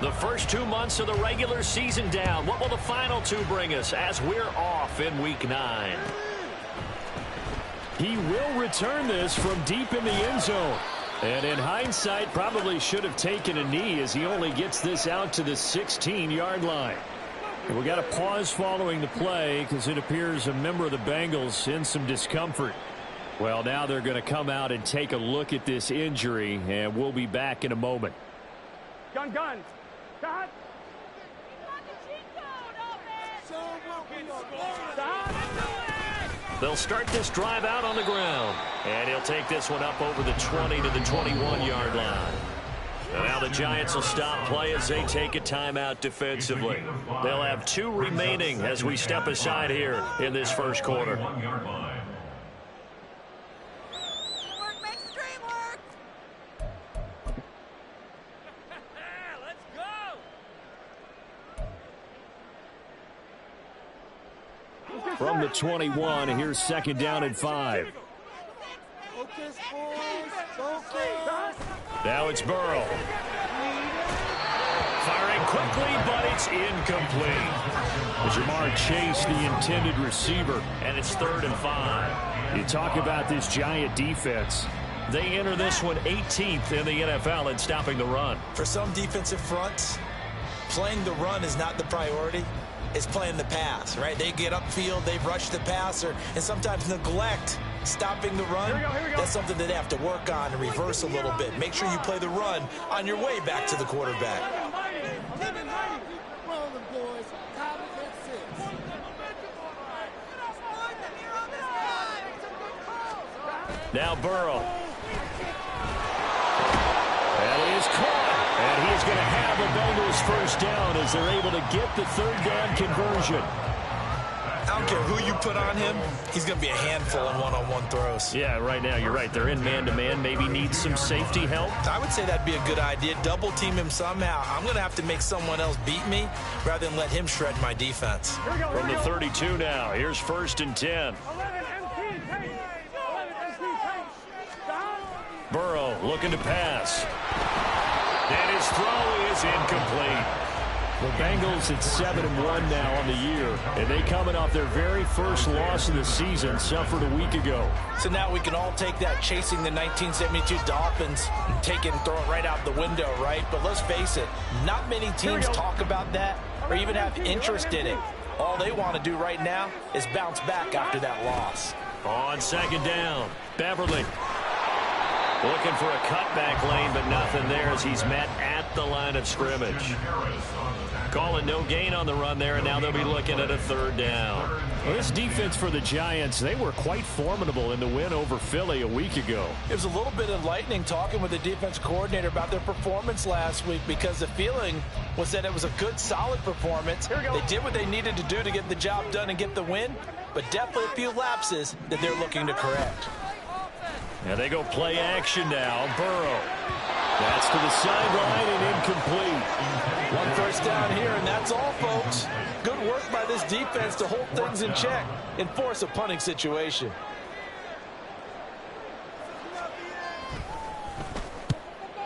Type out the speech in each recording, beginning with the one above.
The first 2 months of the regular season down. What will the final 2 bring us as we're off in Week 9? He will return this from deep in the end zone. And in hindsight, probably should have taken a knee as he only gets this out to the 16-yard line. And we got a pause following the play because it appears a member of the Bengals in some discomfort. Well, now they're going to come out and take a look at this injury, and we'll be back in a moment. Gun. Stop. They'll start this drive out on the ground. And he'll take this one up over the 20 to the 21-yard line. Now the Giants will stop play as they take a timeout defensively. They'll have 2 remaining as we step aside here in this first quarter. From the 21, here's 2nd down and 5. Now it's Burrow. Firing quickly, but it's incomplete. Jamar Chase, the intended receiver, and it's 3rd and 5. You talk about this Giant defense. They enter this one 18th in the NFL in stopping the run. For some defensive fronts, playing the run is not the priority. It's playing the pass, right? They get upfield, they rush the passer, and sometimes neglect stopping the run. Here we go. That's something that they have to work on and reverse a little bit. Make sure you play the run on your way back to the quarterback. Now Burrow. That is caught. And he is going to have the Bengals first down as they're able to get the 3rd down conversion. I don't care who you put on him, he's going to be a handful in one-on-one throws. Yeah, right now you're right. They're in man-to-man. Maybe need some safety help. I would say that'd be a good idea. Double team him somehow. I'm going to have to make someone else beat me rather than let him shred my defense. From the 32 now, here's 1st and 10. Burrow looking to pass. And his throw is incomplete. The Bengals at 7-1 now on the year, and they coming off their very first loss of the season, suffered a week ago. So now we can all take that chasing the 1972 Dolphins and take it and throw it right out the window, right? But let's face it, not many teams talk about that or even have interest in it. All they want to do right now is bounce back after that loss. On 2nd down, Beverly. Looking for a cutback lane, but nothing there as he's met at the line of scrimmage. Calling no gain on the run there, and now they'll be looking at a 3rd down. Well, this defense for the Giants, they were quite formidable in the win over Philly a week ago. It was a little bit enlightening talking with the defense coordinator about their performance last week because the feeling was that it was a good, solid performance. They did what they needed to do to get the job done and get the win, but definitely a few lapses that they're looking to correct. And they go play action now. Burrow. That's to the sideline and incomplete. 1 first down here, and that's all, folks. Good work by this defense to hold things in check and force a punting situation.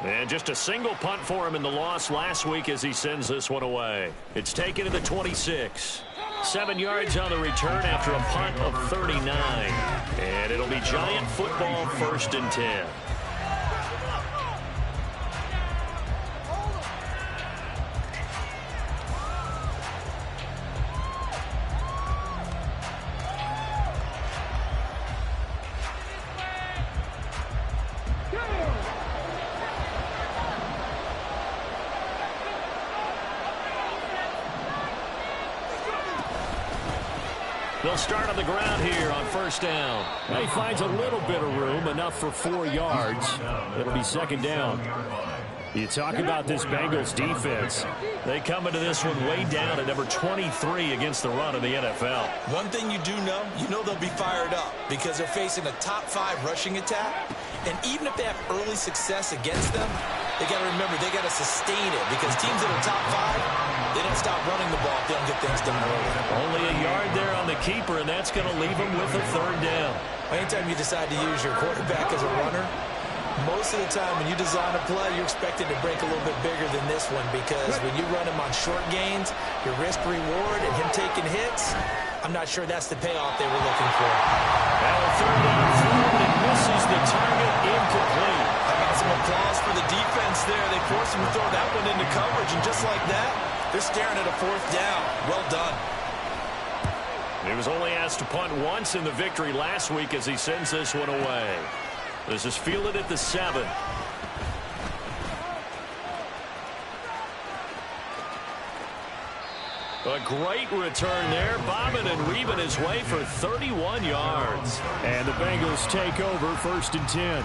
And just a single punt for him in the loss last week as he sends this one away. It's taken to the 26. 7 yards on the return after a punt of 39. And it'll be Giant football 1st and 10. They'll start on the ground here on 1st down. Now he finds a little bit of room, enough for 4 yards. It'll be 2nd down. You talk about this Bengals defense. They come into this one way down at number 23 against the run in the NFL. One thing you know they'll be fired up because they're facing a top 5 rushing attack. And even if they have early success against them, they got to remember they got to sustain it because teams that are top 5, they don't stop running the ball if they don't get things done early. Only a yard there on the keeper, and that's going to leave them with a 3rd down. Anytime you decide to use your quarterback as a runner, most of the time when you design a play, you're expected to break a little bit bigger than this one because when you run him on short gains, your risk-reward and him taking hits, I'm not sure that's the payoff they were looking for. Now a third down throw, but it misses the target, incomplete. How about some applause for the defense there? They forced him to throw that one into coverage, and just like that, they're staring at a fourth down. Well done. He was only asked to punt once in the victory last week as he sends this one away. This is fielded at the 7. A great return there, bobbing and weaving his way for 31 yards. And the Bengals take over 1st and 10.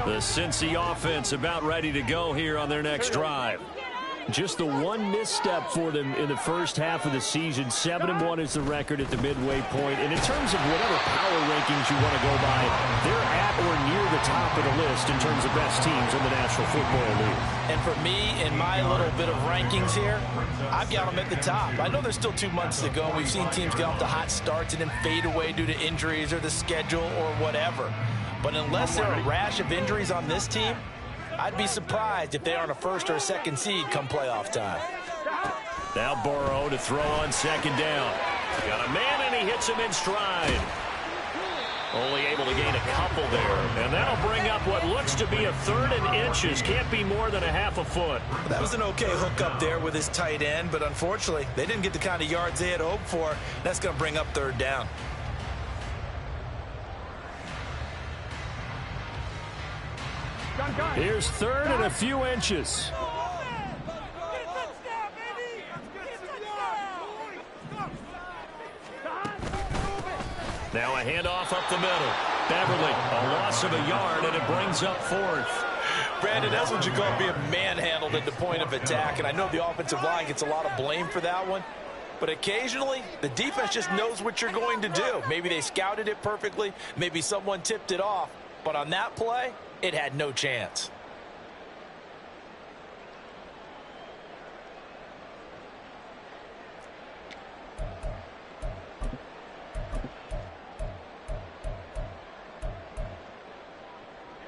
The Cincy offense about ready to go here on their next drive. Just the one misstep for them in the first half of the season. 7-1 is the record at the midway point. And in terms of whatever power rankings you want to go by, they're at or near the top of the list in terms of best teams in the National Football League. And for me, in my little bit of rankings here, I've got them at the top. I know there's still 2 months to go. We've seen teams get off to hot starts and then fade away due to injuries or the schedule or whatever. But unless there are a rash of injuries on this team, I'd be surprised if they aren't a 1st or a 2nd seed come playoff time. Now Burrow to throw on 2nd down. Got a man and he hits him in stride. Only able to gain a couple there. And that'll bring up what looks to be a 3rd and inches. Can't be more than a half a foot. That was an okay hook up there with his tight end, but unfortunately, they didn't get the kind of yards they had hoped for. That's going to bring up 3rd down. Here's 3rd and a few inches. Now a handoff up the middle. Beverly, a loss of a yard, and it brings up 4th. Brandon, that's what you call being manhandled at the point of attack, and I know the offensive line gets a lot of blame for that one. But occasionally, the defense just knows what you're going to do. Maybe they scouted it perfectly. Maybe someone tipped it off. But on that play, it had no chance.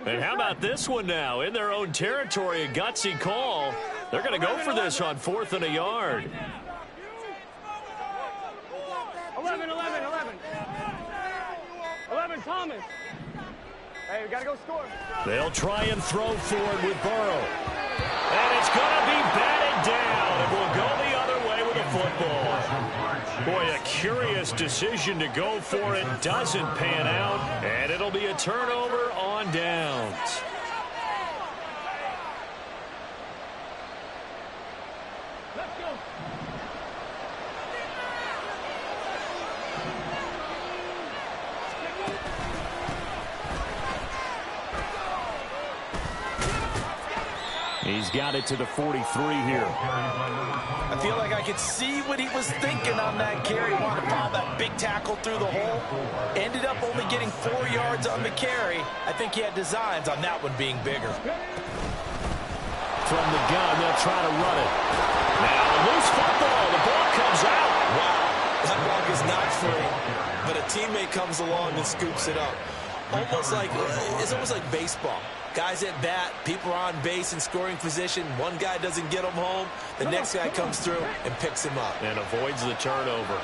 And how about this one now? In their own territory, a gutsy call. They're going to go for this on 4th and a yard. 11, Thomas. Hey, we got to go score. They'll try and throw forward with Burrow. And it's going to be batted down. It will go the other way with the football. Boy, a curious decision to go for it. Doesn't pan out. And it'll be a turnover on downs. Let's go. He's got it to the 43 here. I feel like I could see what he was thinking on that carry. Wanted to follow that big tackle through the hole. Ended up only getting 4 yards on the carry. I think he had designs on that one being bigger. From the gun, they'll try to run it. Now, loose football. The ball comes out. Wow, that ball is not free. But a teammate comes along and scoops it up. It's almost like baseball. Guys at bat, people are on base in scoring position. One guy doesn't get him home. The next guy comes through and picks him up. And avoids the turnover.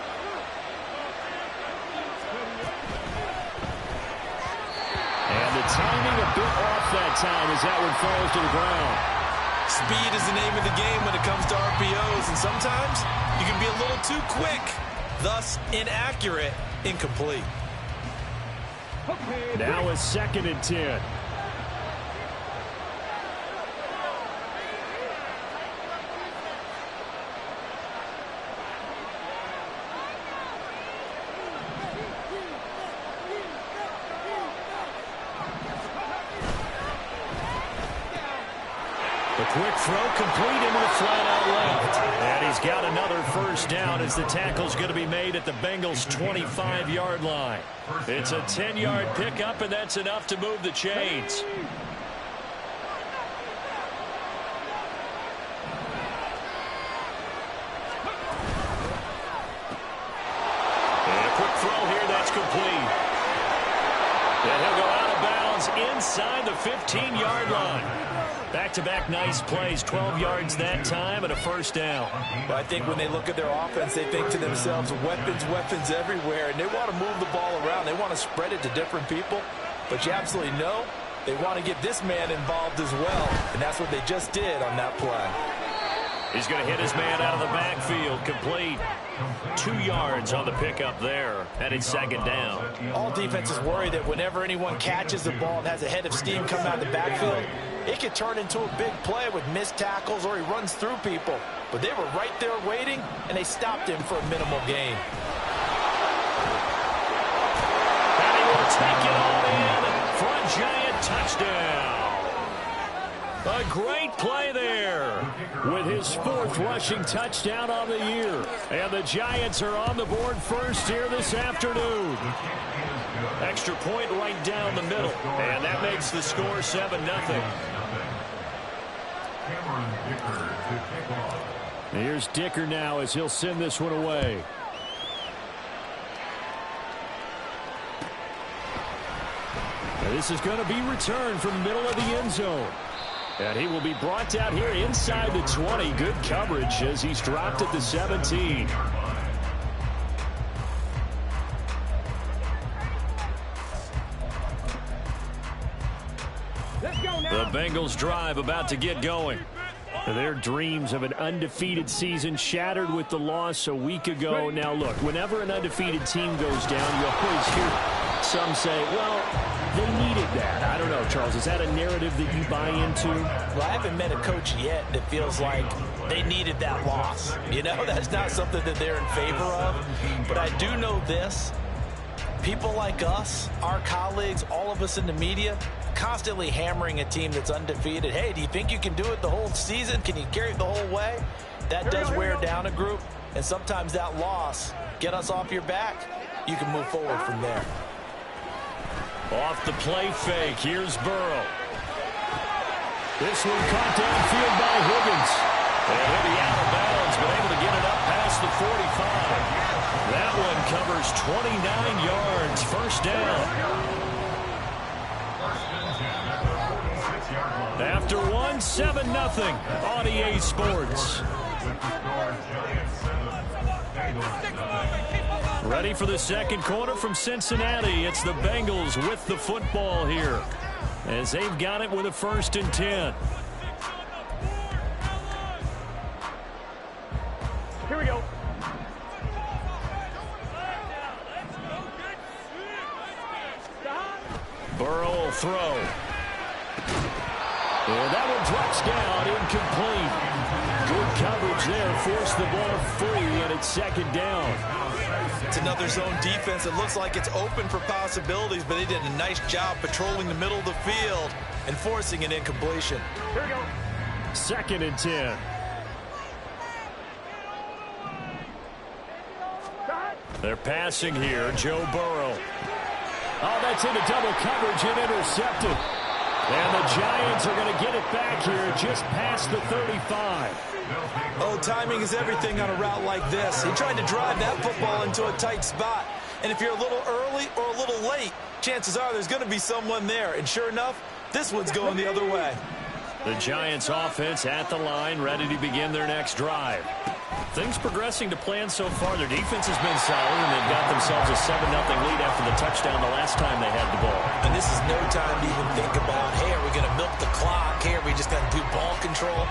And the timing a bit off that time as that one falls to the ground. Speed is the name of the game when it comes to RPOs, and sometimes you can be a little too quick, thus inaccurate, incomplete. Now a 2nd and 10. The quick throw complete into the flat out left. And he's got another 1st down as the tackle's going to be made at the Bengals' 25-yard line. It's a 10-yard pickup, and that's enough to move the chains. And a quick throw here, that's complete. inside the 15-yard line. Back-to-back nice plays, 12 yards that time and a first down. Well, I think when they look at their offense, they think to themselves, weapons, weapons everywhere, and they want to move the ball around. They want to spread it to different people, but you absolutely know they want to get this man involved as well, and that's what they just did on that play. He's going to hit his man out of the backfield, complete. 2 yards on the pickup there, and it's second down. All defenses worry that whenever anyone catches the ball and has a head of steam coming out of the backfield, it could turn into a big play with missed tackles or he runs through people. But they were right there waiting, and they stopped him for a minimal gain. And he will take it all in for a Giant touchdown. A great play there with his 4th rushing touchdown on the year. And the Giants are on the board first here this afternoon. Extra point right down the middle. And that makes the score 7-0. Here's Dicker now as he'll send this one away. Now this is going to be returned from the middle of the end zone. And he will be brought down here inside the 20. Good coverage as he's dropped at the 17. Let's go now. The Bengals drive about to get going. Their dreams of an undefeated season shattered with the loss a week ago. Now, look, whenever an undefeated team goes down, you always hear some say, well, they needed that. I don't know, Charles. Is that a narrative that you buy into? Well, I haven't met a coach yet that feels like they needed that loss. You know, that's not something that they're in favor of. But I do know this. People like us, our colleagues, all of us in the media, constantly hammering a team that's undefeated. Hey, do you think you can do it the whole season? Can you carry it the whole way? That does wear down a group, and sometimes that loss, get us off your back, you can move forward from there. Off the play fake, here's Burrow. This one caught downfield by Higgins. And he'll be out of bounds, but able to get it up past the 45. That one covers 29 yards, first down. After 7-0 on EA Sports. Ready for the second quarter from Cincinnati. It's the Bengals with the football here as they've got it with a 1st and 10. Here we go. Burrow will throw. And that one drops down, incomplete. Good coverage there, forced the ball free, and it's second down. It's another zone defense. It looks like it's open for possibilities, but they did a nice job patrolling the middle of the field and forcing an incompletion. Here we go. 2nd and 10. They're passing here, Joe Burrow. Oh, that's into double coverage and intercepted. And the Giants are going to get it back here just past the 35. Oh, timing is everything on a route like this. He tried to drive that football into a tight spot. And if you're a little early or a little late, chances are there's going to be someone there. And sure enough, this one's going the other way. The Giants offense at the line, ready to begin their next drive. Things progressing to plan so far. Their defense has been solid, and they've got themselves a 7-0 lead after the touchdown the last time they had the ball. And this is no time to even think about, hey, are we going to milk the clock? Hey, are we just going to do ball control?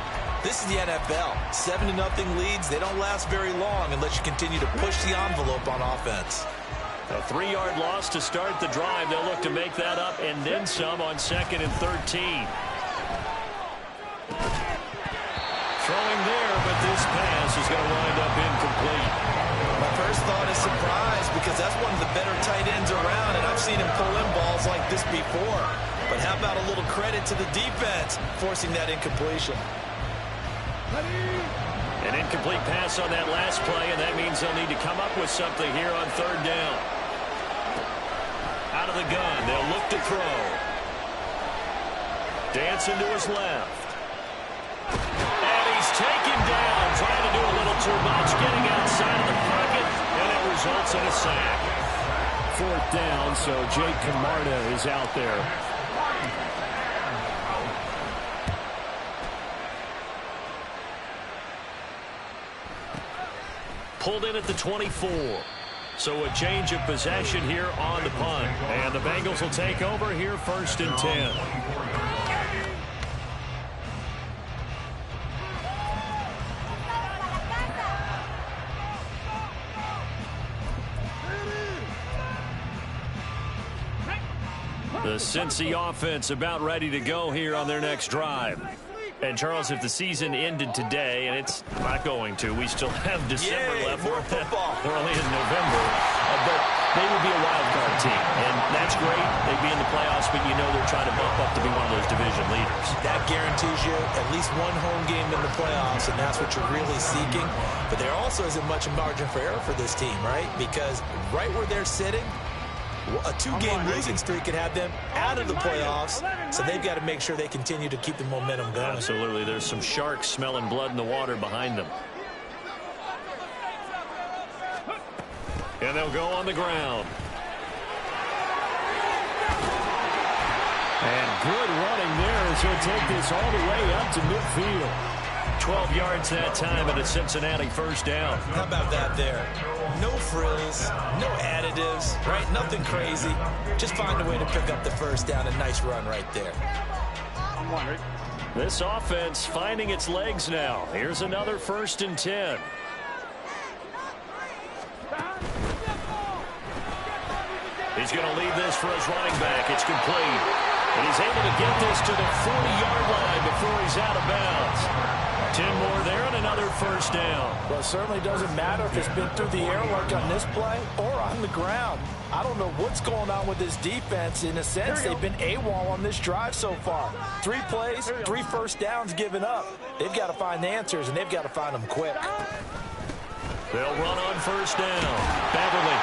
This is the NFL. 7-0 leads, they don't last very long unless you continue to push the envelope on offense. A 3-yard loss to start the drive. They'll look to make that up and then some on 2nd and 13. Throwing there, but this pass is going to wind up incomplete. My first thought is surprise because that's one of the better tight ends around, and I've seen him pull in balls like this before. But how about a little credit to the defense forcing that incompletion? An incomplete pass on that last play, and that means they'll need to come up with something here on 3rd down. Out of the gun, they'll look to throw. Dancing to his left. And he's taken down, trying to do a little too much, getting outside of the pocket, and it results in a sack. 4th down, so Jake Camarda is out there. pulled in at the 24. So a change of possession here on the punt. And the Bengals will take over here 1st and 10. The Cincy offense about ready to go here on their next drive. And, Charles, if the season ended today, and it's not going to, we still have December left. More football. We're only in November. But they would be a wild card team. And that's great. They'd be in the playoffs, but you know they're trying to bump up to be one of those division leaders. That guarantees you at least one home game in the playoffs, and that's what you're really seeking. But there also isn't much margin for error for this team, right? Because right where they're sitting, a 2-game losing streak could have them out of the playoffs, so they've got to make sure they continue to keep the momentum going. Absolutely. There's some sharks smelling blood in the water behind them. And they'll go on the ground. And good running there as he'll take this all the way up to midfield. 12 yards that time and a Cincinnati 1st down. How about that there? No frills, no additives, right? Nothing crazy. Just find a way to pick up the 1st down. A nice run right there. This offense finding its legs now. Here's another 1st and 10. He's going to lead this for his running back. It's complete. And he's able to get this to the 40-yard line before he's out of bounds. 10 more there and another 1st down. Well, it certainly doesn't matter if it's been through the air like on this play or on the ground. I don't know what's going on with this defense. In a sense, they've been AWOL on this drive so far. 3 plays, 3 1st downs given up. They've got to find answers, and they've got to find them quick. They'll run on 1st down. Beverly.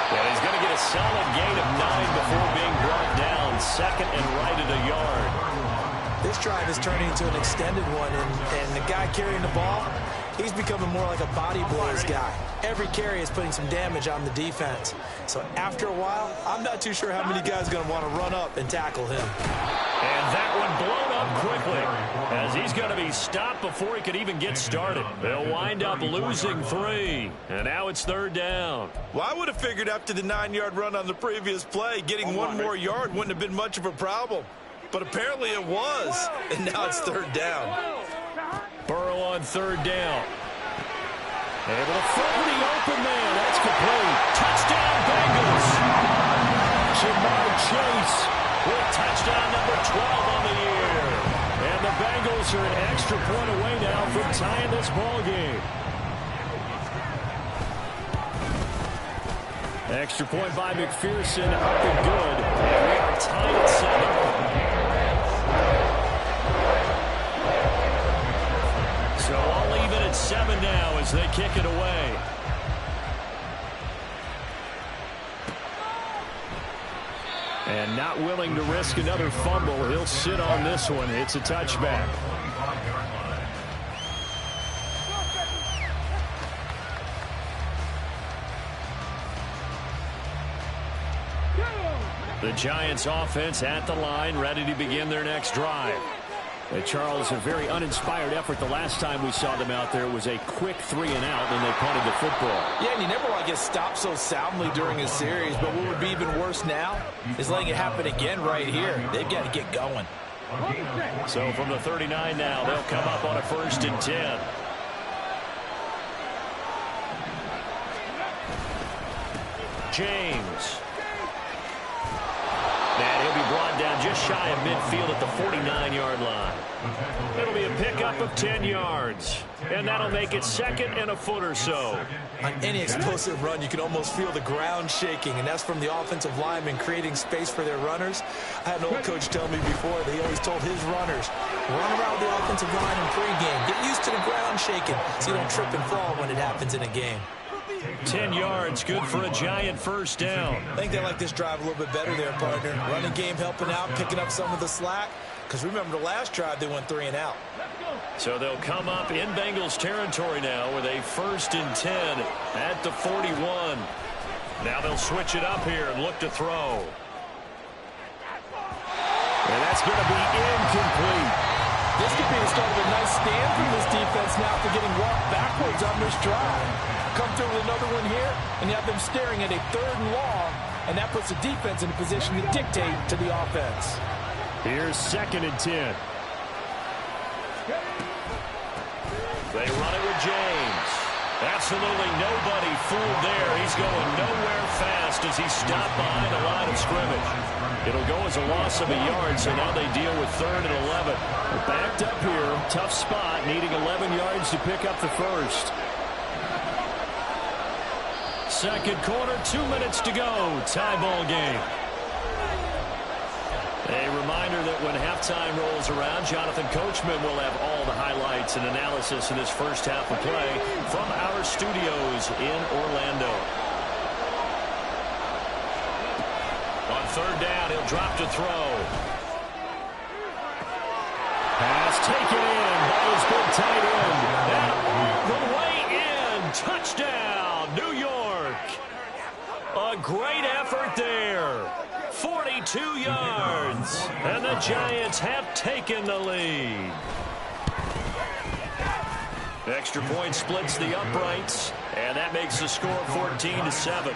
And he's going to get a solid gain of 9 before being brought down. 2nd and right at a yard. This drive is turning into an extended one, and the guy carrying the ball, he's becoming more like a body blows guy. Every carry is putting some damage on the defense. So after a while, I'm not too sure how many guys are going to want to run up and tackle him. And that one blown up quickly as he's going to be stopped before he could even get started. They'll wind up losing 3, and now it's 3rd down. Well, I would have figured after the 9-yard run on the previous play, getting one more yard wouldn't have been much of a problem. But apparently it was, and now it's 3rd down. Burrow on 3rd down. Able to find the open man. That's complete. Touchdown, Bengals. Jamar Chase with touchdown number 12 on the year. And the Bengals are an extra point away now from tying this ball game. Extra point by McPherson, up and good. And we are tied at 7. So all even at 7 now as they kick it away. And not willing to risk another fumble. He'll sit on this one. It's a touchback. The Giants offense at the line, ready to begin their next drive. Charles, a very uninspired effort. The last time we saw them out there was a quick 3 and out, and they punted the football. Yeah, and you never want to get stopped so soundly during a series, but what would be even worse now is letting it happen again right here. They've got to get going. So from the 39 now, they'll come up on a 1st and 10. James. And he'll be brought down just shy of midfield at the 49-yard line. It'll be a pickup of 10 yards. And that'll make it 2nd and a foot or so. On any explosive run, you can almost feel the ground shaking, and that's from the offensive linemen creating space for their runners. I had an old coach tell me before, they always told his runners, run around the offensive line in pregame. Get used to the ground shaking so you don't trip and fall when it happens in a game. 10 yards, good for a Giant 1st down. I think they like this drive a little bit better there, partner. Running game helping out, picking up some of the slack. Because remember, the last drive, they went 3 and out. So they'll come up in Bengals territory now with a 1st and 10 at the 41. Now they'll switch it up here and look to throw. And that's going to be incomplete. This could be the start of a nice stand from this defense now after getting walked backwards on this drive. Come through with another one here, and you have them staring at a 3rd and long, and that puts the defense in a position to dictate to the offense. Here's 2nd and 10. They run it with James. Absolutely nobody fooled there. He's going nowhere fast as he stopped behind the line of scrimmage. It'll go as a loss of a yard, so now they deal with 3rd and 11. We're backed up here. Tough spot, needing 11 yards to pick up the first. 2nd quarter, 2 minutes to go. Tie ball game. A reminder that when halftime rolls around, Jonathan Coachman will have all the highlights and analysis in this first half of play from our studios in Orlando. On 3rd down, he'll drop to throw. Pass taken in by his big tight end. And all the way in. Touchdown, New York. A great effort there. 42 yards. And the Giants have taken the lead. Extra point splits the uprights. And that makes the score 14-7.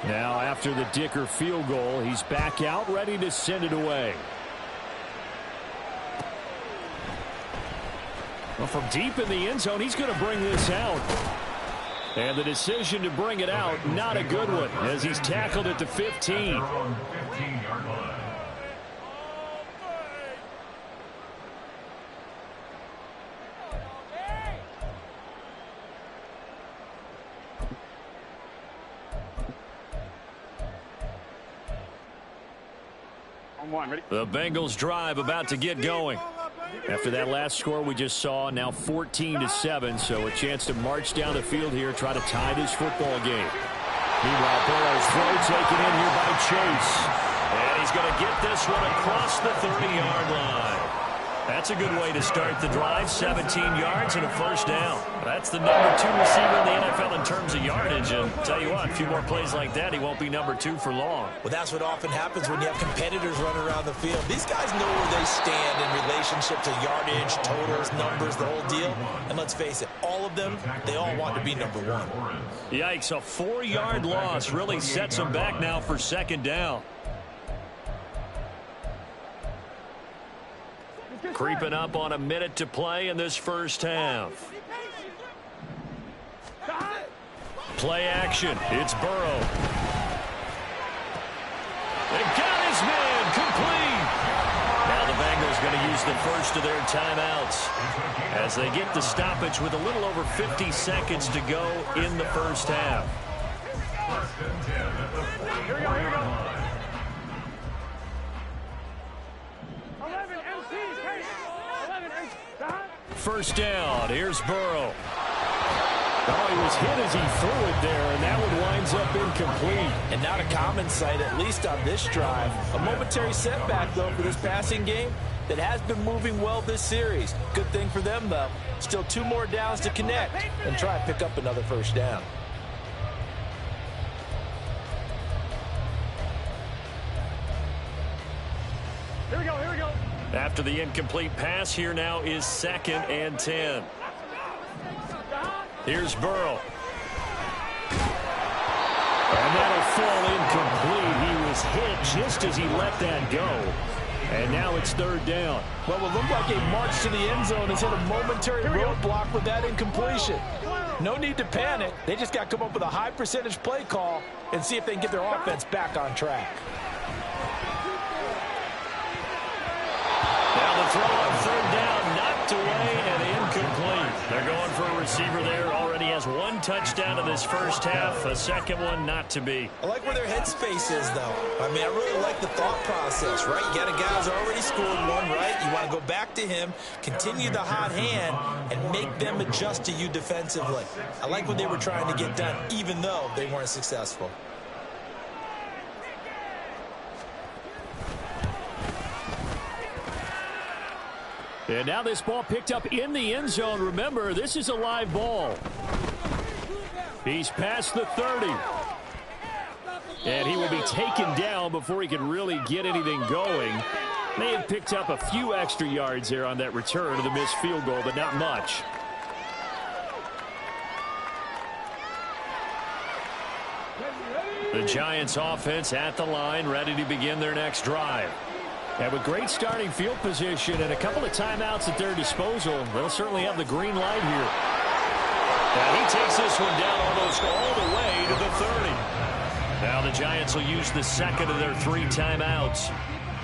Now after the Dicker field goal, he's back out ready to send it away. Well, from deep in the end zone, he's going to bring this out. And the decision to bring it out, not a good one, as he's tackled at the 15. The Bengals drive about to get going. After that last score we just saw, now 14-7, so a chance to march down the field here, try to tie this football game. Meanwhile, Burrow's throw taken in here by Chase. And he's going to get this one across the 30-yard line. That's a good way to start the drive. 17 yards and a first down. That's the number 2 receiver in the NFL in terms of yardage. And tell you what, a few more plays like that, he won't be number 2 for long. Well, that's what often happens when you have competitors running around the field. These guys know where they stand in relationship to yardage, totals, numbers, the whole deal. And let's face it, all of them, they all want to be number 1. Yikes, a 4-yard loss really sets them back now for 2nd down. Creeping up on a minute to play in this first half. Play action. It's Burrow. They got his man complete. Now the Bengals going to use the first of their timeouts as they get the stoppage with a little over 50 seconds to go in the first half. Here we go, here we go. 11 MCs, hey! 11 MCs. First down. Here's Burrow. Oh, he was hit as he threw it there, and that one winds up incomplete. And not a common sight, at least on this drive. A momentary setback, though, for this passing game that has been moving well this series. Good thing for them, though. Still 2 more downs to connect and try and pick up another first down. Here we go, here we go. After the incomplete pass, here now is 2nd and 10. Here's Burrow. And that'll fall incomplete. He was hit just as he let that go. And now it's 3rd down. Well, it looked like a march to the end zone has hit a momentary roadblock with that incompletion. No need to panic. They just got to come up with a high percentage play call and see if they can get their offense back on track. Now the throw on 3rd down, knocked away and incomplete. They're going for a receiver there. Already has 1 touchdown in this first half. A second one not to be. I like where their headspace is, though. I mean, I really like the thought process, right? You got a guy who's already scored 1, right? You want to go back to him, continue the hot hand, and make them adjust to you defensively. I like what they were trying to get done, even though they weren't successful. And now this ball picked up in the end zone. Remember, this is a live ball. He's past the 30. And he will be taken down before he can really get anything going. May have picked up a few extra yards there on that return of the missed field goal, but not much. The Giants offense at the line, ready to begin their next drive. And with great starting field position and a couple of timeouts at their disposal, they'll certainly have the green light here. And he takes this one down almost all the way to the 30. Now the Giants will use the second of their 3 timeouts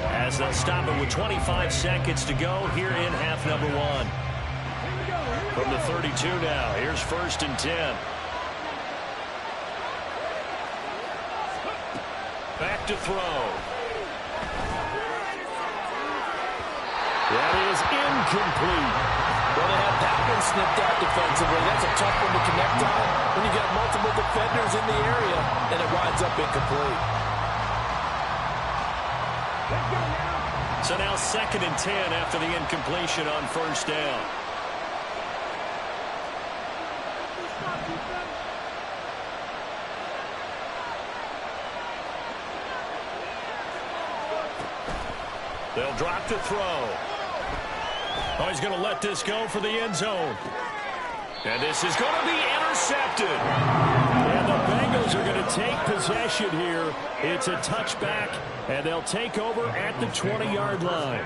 as they'll stop it with 25 seconds to go here in half number 1. From the 32 now, here's 1st and 10. Back to throw. That is incomplete. Well, they have that one snipped out defensively. That's a tough one to connect on when you got multiple defenders in the area, and it winds up incomplete. So now 2nd and 10 after the incompletion on 1st down. They'll drop to throw. Oh, he's going to let this go for the end zone. And this is going to be intercepted. And the Bengals are going to take possession here. It's a touchback, and they'll take over at the 20-yard line.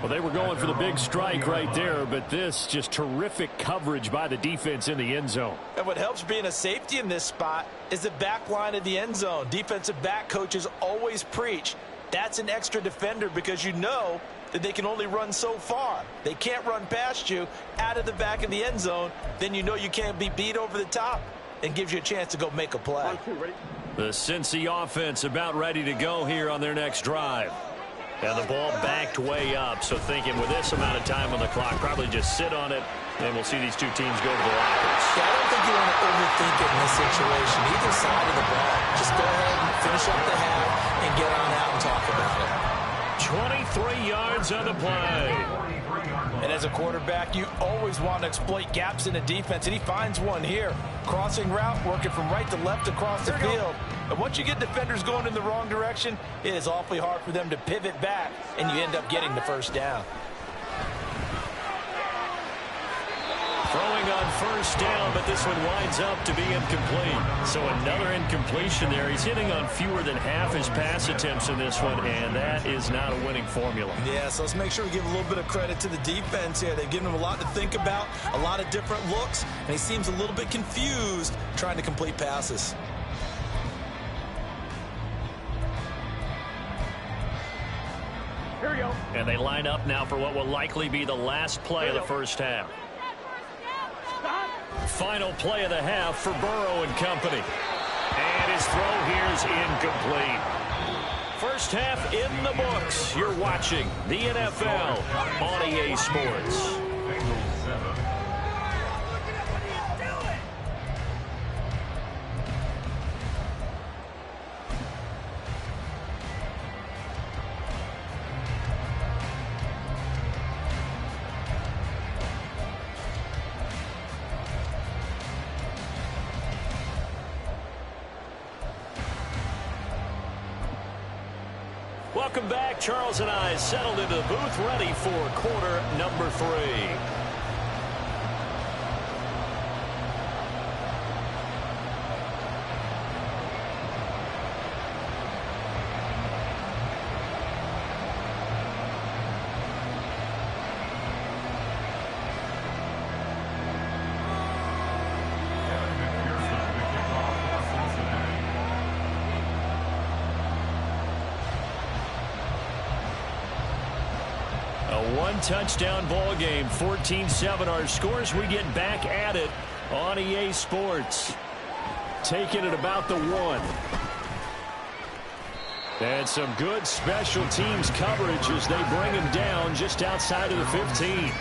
Well, they were going for the big strike right there, but this just terrific coverage by the defense in the end zone. And what helps being a safety in this spot is the back line of the end zone. Defensive back coaches always preach that's an extra defender because you know that they can only run so far. They can't run past you out of the back of the end zone. Then you know you can't be beat over the top and gives you a chance to go make a play. The Cincy offense about ready to go here on their next drive. And the ball backed way up, so thinking with this amount of time on the clock, probably just sit on it, and we'll see these two teams go to the lockers. Yeah, I don't think you want to overthink it in this situation. Either side of the ball. Just go ahead and finish up the half and get on out and talk about it. 23 yards on the play. And as a quarterback, you always want to exploit gaps in the defense, and he finds one here. Crossing route, working from right to left across the field. And once you get defenders going in the wrong direction, it is awfully hard for them to pivot back, and you end up getting the first down. Throwing on 1st down, but this one winds up to be incomplete. So another incompletion there. He's hitting on fewer than half his pass attempts in this one, and that is not a winning formula. Yeah, so let's make sure we give a little bit of credit to the defense here. They've given him a lot to think about, a lot of different looks, and he seems a little bit confused trying to complete passes. Here we go. And they line up now for what will likely be the last play of the first half. Final play of the half for Burrow and company. And his throw here is incomplete. First half in the books. You're watching the NFL on EA Sports. Welcome back. Charles and I settled into the booth, ready for quarter number 3. One-touchdown ball game, 14-7 our scores. We get back at it on EA Sports. Taking it about the 1. And some good special teams coverage as they bring him down just outside of the 15.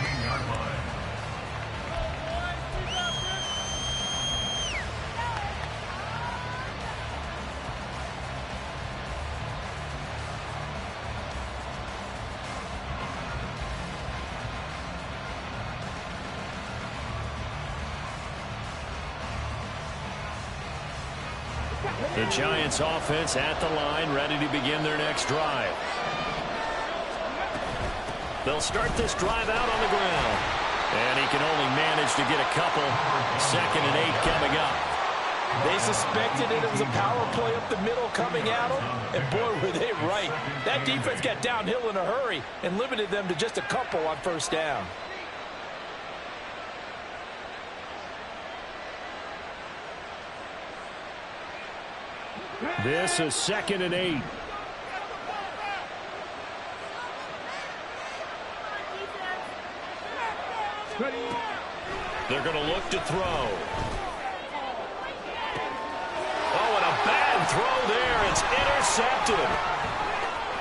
The Giants offense at the line, ready to begin their next drive. They'll start this drive out on the ground. And he can only manage to get a couple. 2nd and 8 coming up. They suspected it was a power play up the middle coming at them, and boy, were they right. That defense got downhill in a hurry and limited them to just a couple on 1st down. This is 2nd and 8. They're going to look to throw. Oh, and a bad throw there. It's intercepted.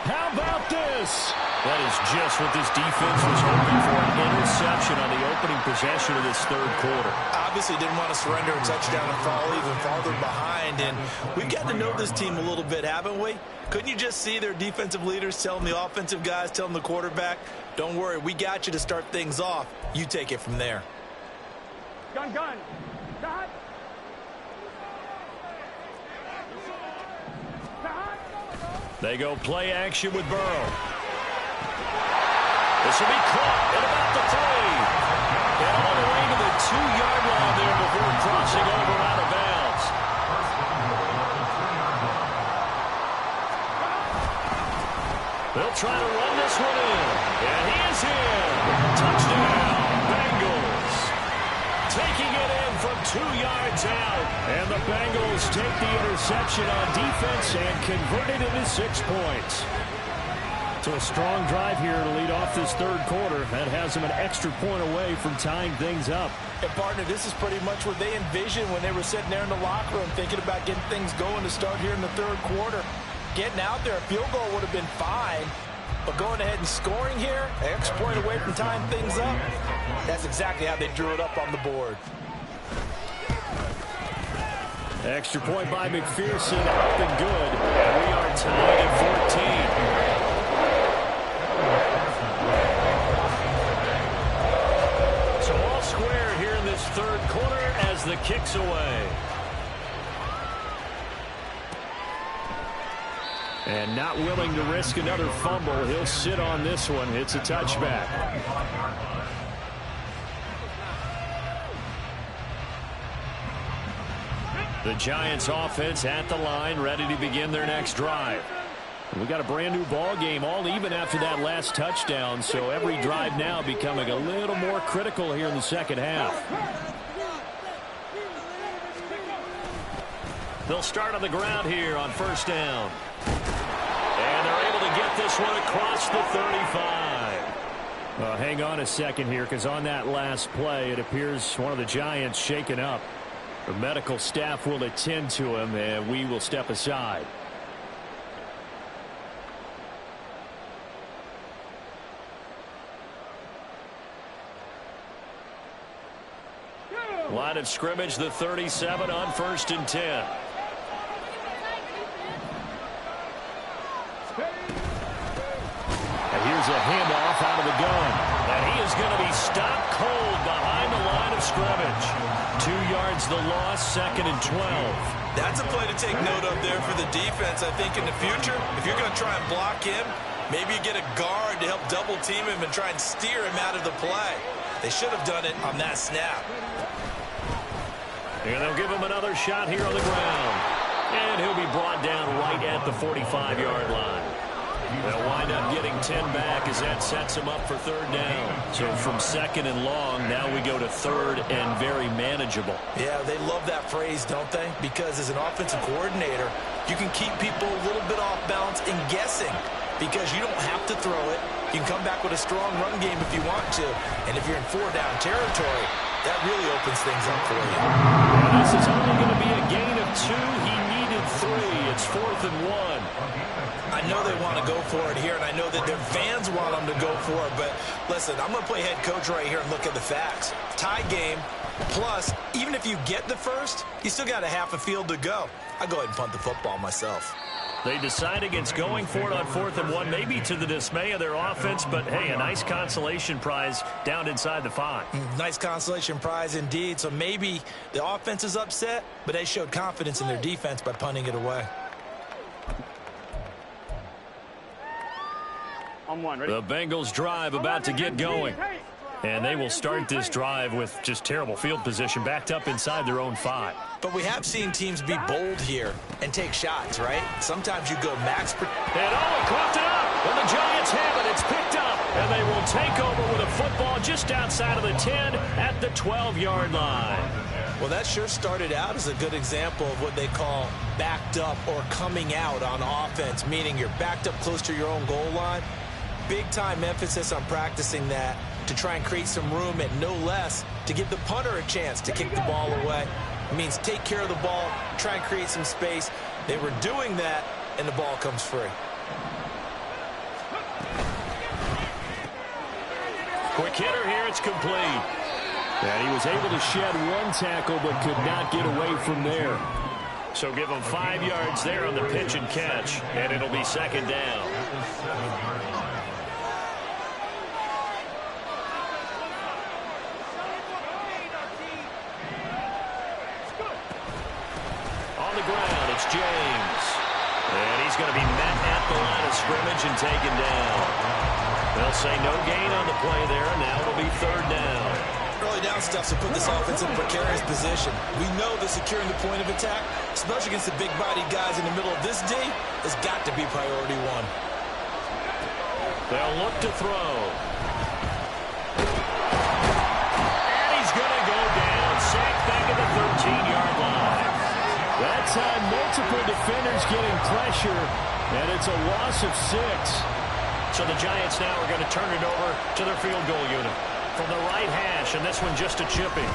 How about this? That is just what this defense was hoping for, an interception on the opening possession of this 3rd quarter. Obviously didn't want to surrender a touchdown and fall even farther behind, and we've gotten to know this team a little bit, haven't we? Couldn't you just see their defensive leaders telling the offensive guys, telling the quarterback, don't worry, we got you to start things off. You take it from there. Gun. Got. They go play action with Burrow. This will be caught at about the 3. And all the way to the 2-yard line there before crossing over out of bounds. They'll try to run this one in. And he is in. Touchdown, Bengals. Taking it in from 2 yards out. And the Bengals take the interception on defense and convert it into 6 points. So a strong drive here to lead off this 3rd quarter. That has them an extra point away from tying things up. And, partner, this is pretty much what they envisioned when they were sitting there in the locker room thinking about getting things going to start here in the 3rd quarter. Getting out there, a field goal would have been fine. But going ahead and scoring here, an extra point away from tying things up, that's exactly how they drew it up on the board. Extra point by McPherson, up and good. And we are tied at 14. Square here in this 3rd quarter as the kick's away. And not willing to risk another fumble. He'll sit on this one. It's a touchback. The Giants offense at the line, ready to begin their next drive. We got a brand new ball game, all even after that last touchdown, so every drive now becoming a little more critical here in the 2nd half. They'll start on the ground here on 1st down. And they're able to get this one across the 35. Hang on a second here, because on that last play, it appears one of the Giants shaken up. The medical staff will attend to him, and we will step aside. Line of scrimmage, the 37 on 1st and 10. And here's a handoff out of the gun. And he is going to be stopped cold behind the line of scrimmage. 2 yards the loss, 2nd and 12. That's a play to take note of there for the defense. I think in the future, if you're going to try and block him, maybe you get a guard to help double team him and try and steer him out of the play. They should have done it on that snap. And they'll give him another shot here on the ground. And he'll be brought down right at the 45-yard line. They'll wind up getting 10 back as that sets him up for 3rd down. So from 2nd and long, now we go to 3rd and very manageable. Yeah, they love that phrase, don't they? Because as an offensive coordinator, you can keep people a little bit off balance and guessing because you don't have to throw it. You can come back with a strong run game if you want to. And if you're in 4-down territory, that really opens things up for you. And this is only going to be a gain of 2. He needed 3. It's 4th and 1. I know they want to go for it here, and I know that their fans want them to go for it. But listen, I'm going to play head coach right here and look at the facts. Tie game, plus, even if you get the first, you still got a half a field to go. I'll go ahead and punt the football myself. They decide against going for it on 4th and 1, maybe to the dismay of their offense, but hey, a nice consolation prize down inside the 5. Nice consolation prize indeed. So maybe the offense is upset, but they showed confidence in their defense by punting it away. On one, ready? The Bengals drive about to get going. And they will start this drive with just terrible field position, backed up inside their own 5. But we have seen teams be bold here and take shots, right? Sometimes you go max. And he coughed it up. And the Giants have it. It's picked up. And they will take over with a football just outside of the 10 at the 12-yard line. Well, that sure started out as a good example of what they call backed up or coming out on offense, meaning you're backed up close to your own goal line. Big-time emphasis on practicing that to try and create some room and no less to give the punter a chance to kick the ball away. It means take care of the ball, try and create some space. They were doing that, and the ball comes free. Quick hitter here, it's complete. And he was able to shed one tackle but could not get away from there. So give him 5 yards there on the pitch and catch, and it'll be 2nd down. On the ground, it's James. And he's going to be met at the line of scrimmage and taken down. They'll say no gain on the play there, and now it'll be 3rd down. Early down stuff to put this offense in a precarious position. We know that securing the point of attack, especially against the big-bodied guys in the middle of this D, has got to be priority 1. They'll look to throw. And he's going to go down. Sacked back at the 13-yard line. That time, multiple defenders getting pressure, and it's a loss of 6. So the Giants now are going to turn it over to their field goal unit. From the right hash, and this one just a chipping.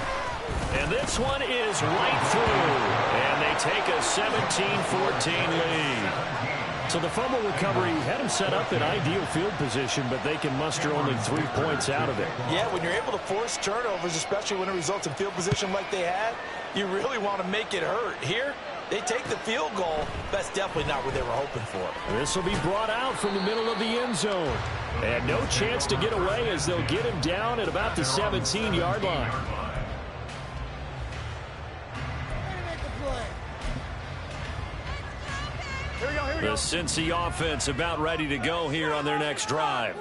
And this one is right through. And they take a 17-14 lead. So the fumble recovery had them set up in ideal field position, but they can muster only 3 points out of it. Yeah, when you're able to force turnovers, especially when it results in field position like they had, you really want to make it hurt. Here, they take the field goal. That's definitely not what they were hoping for. This will be brought out from the middle of the end zone. And no chance to get away as they'll get him down at about the 17-yard line. The Cincy offense about ready to go here on their next drive.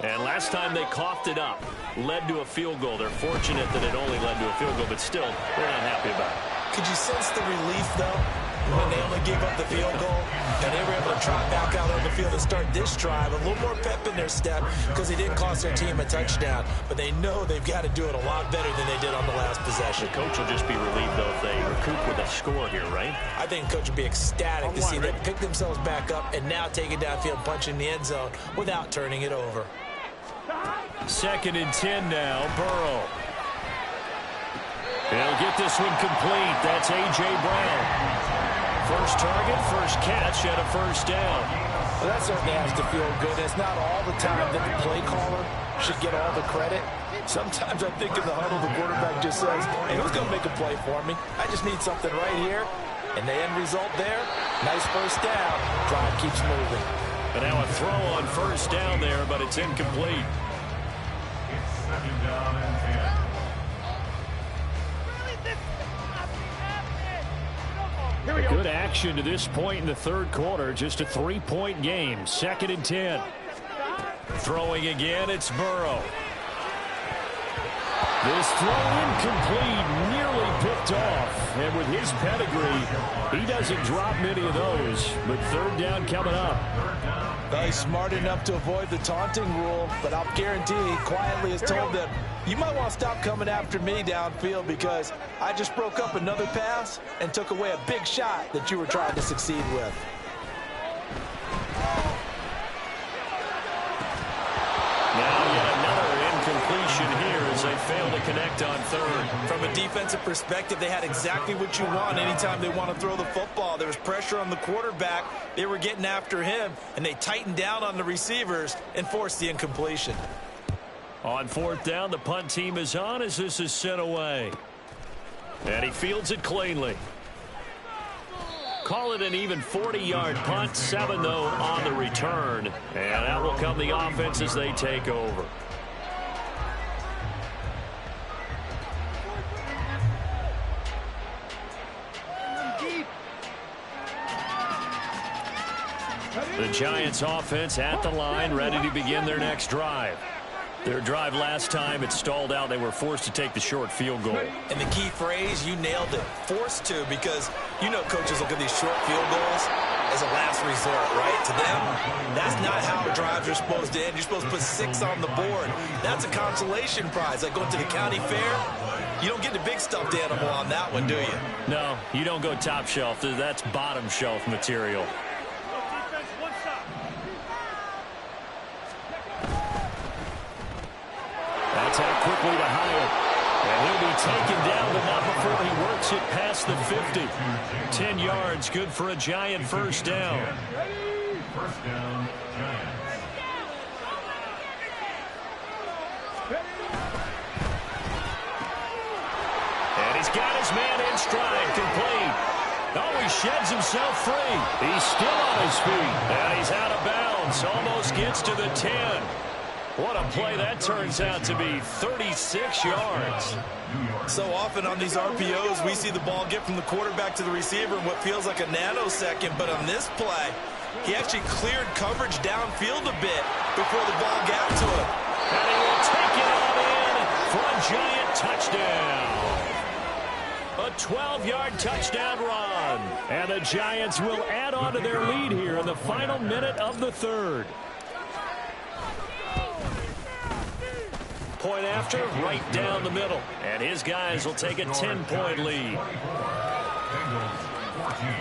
And last time they coughed it up, led to a field goal. They're fortunate that it only led to a field goal, but still, they're not happy about it. Could you sense the relief, though, when they only gave up the field goal? And they were able to trot back out on the field and start this drive. A little more pep in their step because they didn't cost their team a touchdown. But they know they've got to do it a lot better than they did on the last possession. The coach will just be relieved, though, if they recoup with a score here, right? I think the coach will be ecstatic to see them pick themselves back up and now take it downfield, punch in the end zone without turning it over. 2nd and 10 now, Burrow. He'll get this one complete. That's A.J. Brown. First target, first catch, and a 1st down. Well, that certainly has to feel good. It's not all the time that the play caller should get all the credit. Sometimes I think in the huddle, the quarterback just says, hey, who's going to make a play for me? I just need something right here. And the end result there, nice 1st down. Drive keeps moving. And now a throw on 1st down there, but it's incomplete. Good action to this point in the 3rd quarter. Just a 3-point game. 2nd and 10. Throwing again, it's Burrow. This throw incomplete, nearly picked off. And with his pedigree, he doesn't drop many of those. But 3rd down coming up. Well, he's smart enough to avoid the taunting rule, but I'll guarantee he quietly has told them, you might want to stop coming after me downfield because I just broke up another pass and took away a big shot that you were trying to succeed with. Now yet another incompletion here as they fail to connect on 3rd. From a defensive perspective, they had exactly what you want anytime they want to throw the football. There was pressure on the quarterback. They were getting after him, and they tightened down on the receivers and forced the incompletion. On 4th down, the punt team is on as this is sent away. And he fields it cleanly. call it an even 40-yard punt. 7, though, on the return. And out will come the offense as they take over. The Giants offense at the line, ready to begin their next drive. Their drive last time, it stalled out. They were forced to take the short field goal. And the key phrase, you nailed it, forced to, because you know coaches look at these short field goals as a last resort, right? To them, that's not how drives are supposed to end. You're supposed to put 6 on the board. That's a consolation prize. Like going to the county fair, you don't get the big stuffed animal on that one, do you? No, you don't go top shelf. That's bottom shelf material. That's out quickly to Hyatt. And he'll be taken down, but not before he works it past the 50. 10 yards, good for a Giant first down. First down, Giants. And he's got his man in stride, complete. Oh, he sheds himself free. He's still on his feet. And he's out of bounds. Almost gets to the 10. What a play that turns out to be. 36 yards. So often on these RPOs, we see the ball get from the quarterback to the receiver in what feels like a nanosecond. But on this play, he actually cleared coverage downfield a bit before the ball got to him. And he will take it on in for a Giant touchdown. A 12-yard touchdown run. And the Giants will add on to their lead here in the final minute of the third. Point after, right down the middle. And his guys will take a 10-point lead. Bengals 14.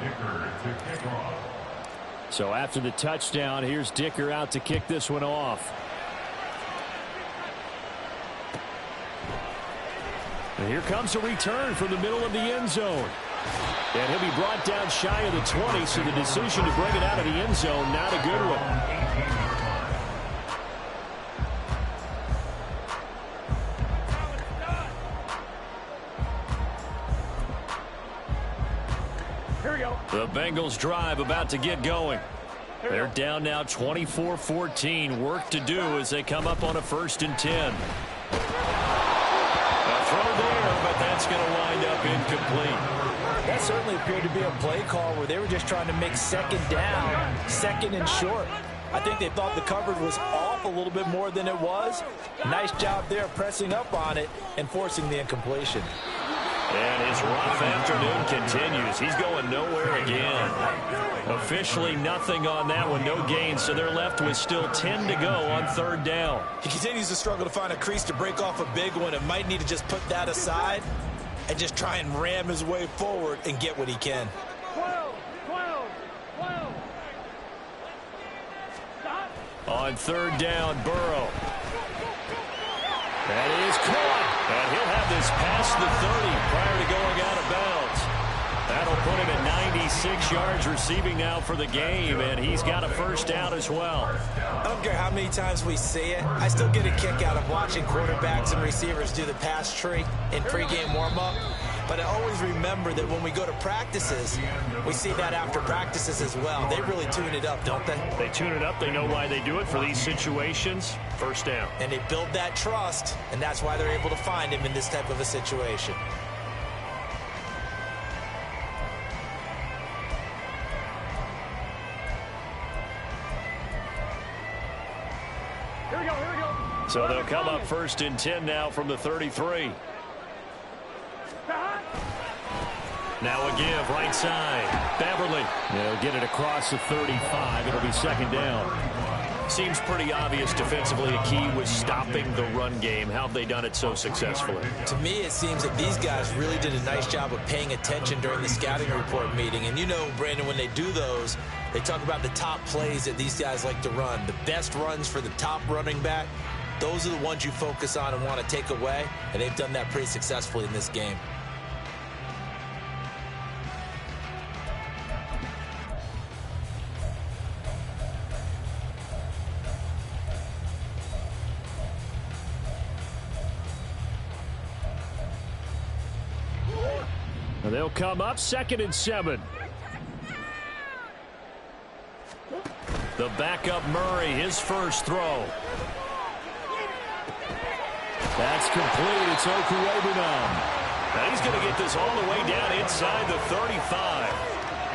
Dicker to kick off. So after the touchdown, here's Dicker out to kick this one off. And here comes a return from the middle of the end zone. And he'll be brought down shy of the 20, so the decision to bring it out of the end zone, not a good one. The Bengals drive about to get going. They're down now 24-14. Work to do as they come up on a 1st and 10. A throw there, but that's going to wind up incomplete. That certainly appeared to be a play call where they were just trying to make 2nd down, 2nd and short. I think they thought the coverage was off a little bit more than it was. Nice job there pressing up on it and forcing the incompletion. And his rough afternoon continues. He's going nowhere again. Officially nothing on that one, no gain, so they're left with still 10 to go on 3rd down. He continues to struggle to find a crease to break off a big one and might need to just put that aside and just try and ram his way forward and get what he can. 12. On 3rd down, Burrow. That is caught. And he'll have this past the 30 prior to going out of bounds. That'll put him at 96 yards receiving now for the game, and he's got a 1st down as well. I don't care how many times we see it. I still get a kick out of watching quarterbacks and receivers do the pass tree in pregame warm-up. But I always remember that when we go to practices, we see that after practices as well. They really tune it up, don't they? They tune it up. They know why they do it for these situations. 1st down. And they build that trust, and that's why they're able to find him in this type of a situation. Here we go. So they'll come up 1st and 10 now from the 33. Now a give, right side. Beverly. They'll get it across the 35. It'll be 2nd down. Seems pretty obvious defensively a key was stopping the run game. How have they done it so successfully? To me, it seems that these guys really did a nice job of paying attention during the scouting report meeting. And you know, Brandon, when they do those, they talk about the top plays that these guys like to run. The best runs for the top running back, those are the ones you focus on and want to take away. And they've done that pretty successfully in this game. They'll come up 2nd and 7. The backup Murray, his first throw. That's complete. It's Okuwobunom. Now he's going to get this all the way down inside the 35.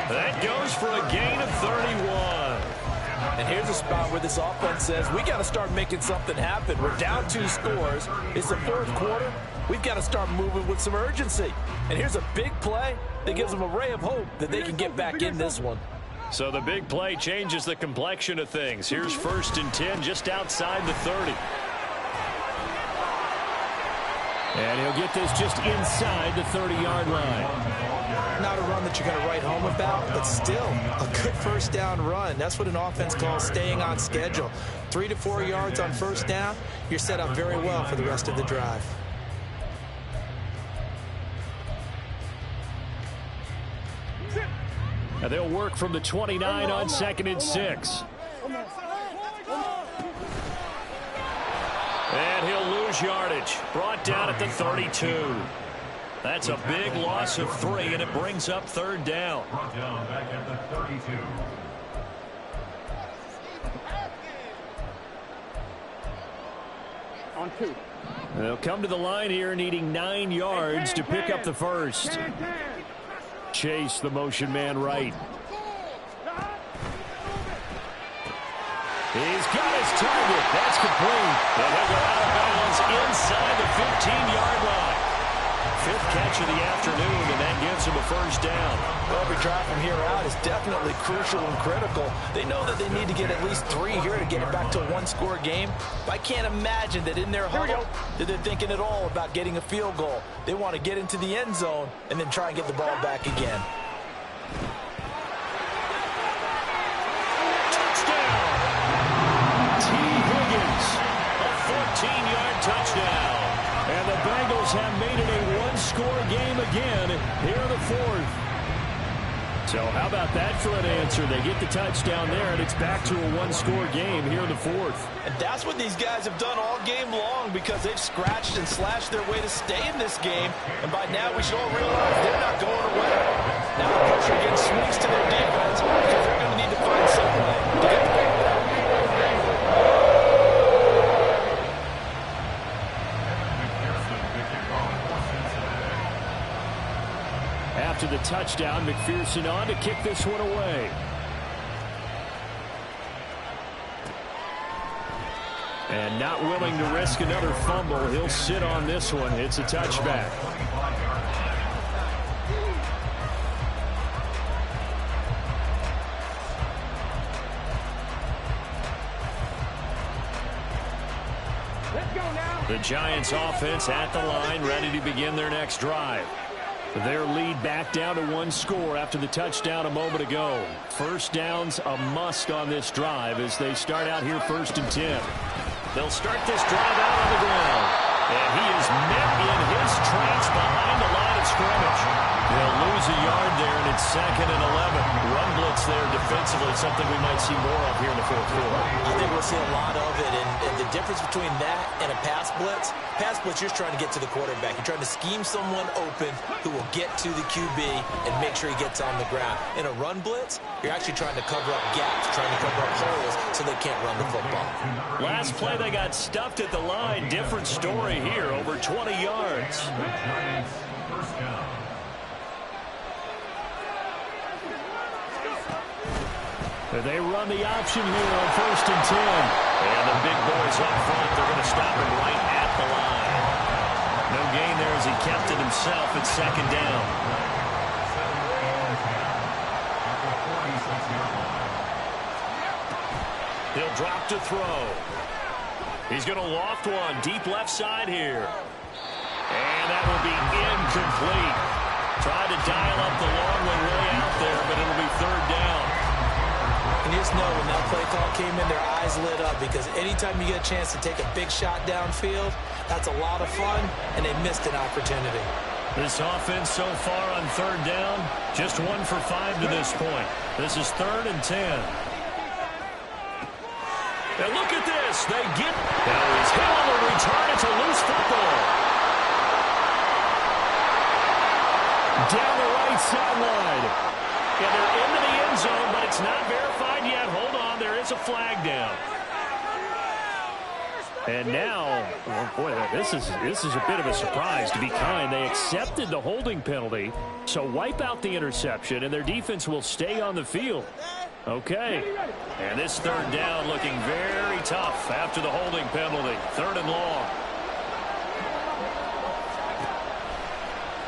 That goes for a gain of 31. And here's a spot where this offense says, we got to start making something happen. We're down 2 scores. It's the 4th quarter. We've got to start moving with some urgency. And here's a big play that gives them a ray of hope that they can get back in this one. So the big play changes the complexion of things. Here's 1st and 10 just outside the 30. And he'll get this just inside the 30-yard line. Not a run that you're going to write home about, but still a good first down run. That's what an offense calls staying on schedule. 3 to 4 yards on first down, you're set up very well for the rest of the drive. Now they'll work from the 29 on 2nd and 6. And he'll lose yardage. Brought down at the 32. That's a big loss of 3, and it brings up 3rd down. Brought down back at the 32. On 2. They'll come to the line here needing 9 yards to pick up the first. Chase, the motion man right. He's got his target. That's complete. And he'll go out of bounds inside the 15-yard line. 5th catch of the afternoon, and that gives him a first down. Well, every drive from here out is definitely crucial and critical. They know that they need to get at least 3 here to get it back to a 1-score game. But I can't imagine that in their huddle that they're thinking at all about getting a field goal. They want to get into the end zone and then try and get the ball back again. A 14-yard touchdown. And the Bengals have made it a 1-score game again here in the 4th. So how about that for an answer? They get the touchdown there, and it's back to a 1-score game here in the 4th. And that's what these guys have done all game long because they've scratched and slashed their way to stay in this game. And by now we should all realize they're not going away. Now the pressure again swings to their defense because they're going to need to find some way to get the ball back. After the touchdown, McPherson on to kick this one away. And not willing to risk another fumble. He'll sit on this one. It's a touchback. Let's go now. The Giants offense at the line, ready to begin their next drive. Their lead back down to 1 score after the touchdown a moment ago. First down's a must on this drive as they start out here 1st and 10. They'll start this drive out on the ground. And he is met in his tracks behind the line of scrimmage. They'll lose a yard there, and it's 2nd and 11. Run blitz there defensively, something we might see more of here in the 4th quarter. I think we'll see a lot of it, and the difference between that and a pass blitz, you're just trying to get to the quarterback. You're trying to scheme someone open who will get to the QB and make sure he gets on the ground. In a run blitz, you're actually trying to cover up gaps, trying to cover up holes so they can't run the football. Last play, they got stuffed at the line. Different story here, over 20 yards. First down. They run the option here on 1st and 10. And the big boys up front, they're going to stop him right at the line. No gain there as he kept it himself at 2nd down. He'll drop to throw. He's going to loft one deep left side here. And that will be incomplete. Tried to dial up the long one way out there, but it'll be third down. And you just know when that play call came in, their eyes lit up, because anytime you get a chance to take a big shot downfield, that's a lot of fun, and they missed an opportunity. This offense so far on third down, just 1 for 5 to this point. This is 3rd and 10. And look at this. They get... Now he's hit on the return. It's a loose football. Down the right sideline. And they're into the end zone, but it's not verified yet. Hold on. There is a flag down. And now, oh boy, this is a bit of a surprise, to be kind. They accepted the holding penalty, so wipe out the interception, and their defense will stay on the field. Okay. And this third down looking very tough after the holding penalty. 3rd and long.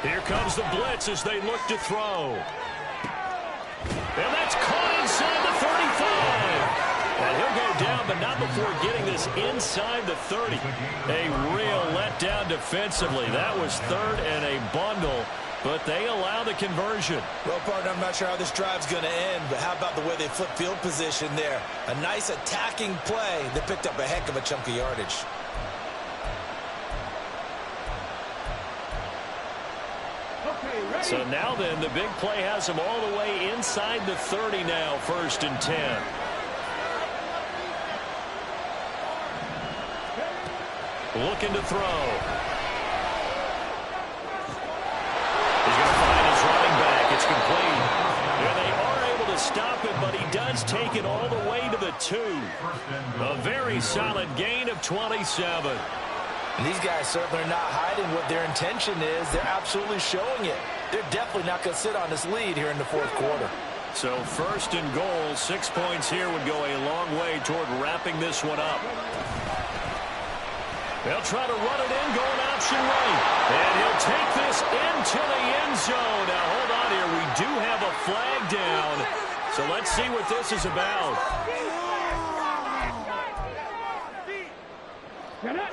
Here comes the blitz as they look to throw. And that's caught inside the 35. And he'll go down, but not before getting this inside the 30. A real letdown defensively. That was 3rd and a bundle, but they allow the conversion. Well, partner, I'm not sure how this drive's going to end, but how about the way they flip field position there? A nice attacking play that picked up a heck of a chunk of yardage. So now then, the big play has them all the way inside the 30 now, 1st and 10. Looking to throw. He's going to find his running back. It's complete. And they are able to stop it, but he does take it all the way to the 2. A very solid gain of 27. And these guys certainly are not hiding what their intention is. They're absolutely showing it. They're definitely not going to sit on this lead here in the 4th quarter. So 1st and goal, 6 points here would go a long way toward wrapping this one up. They'll try to run it in, going option right. And he'll take this into the end zone. Now, hold on here. We do have a flag down. So let's see what this is about.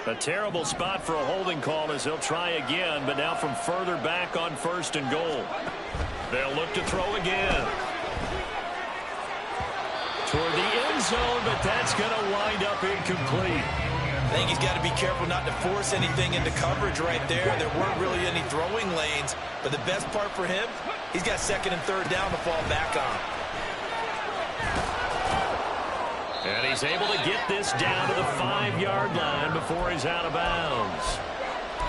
A terrible spot for a holding call as they'll try again, but now from further back on 1st and goal. They'll look to throw again. Toward the end zone, but that's going to wind up incomplete. I think he's got to be careful not to force anything into coverage right there. There weren't really any throwing lanes, but the best part for him, he's got 2nd and 3rd down to fall back on. And he's able to get this down to the 5-yard line before he's out of bounds.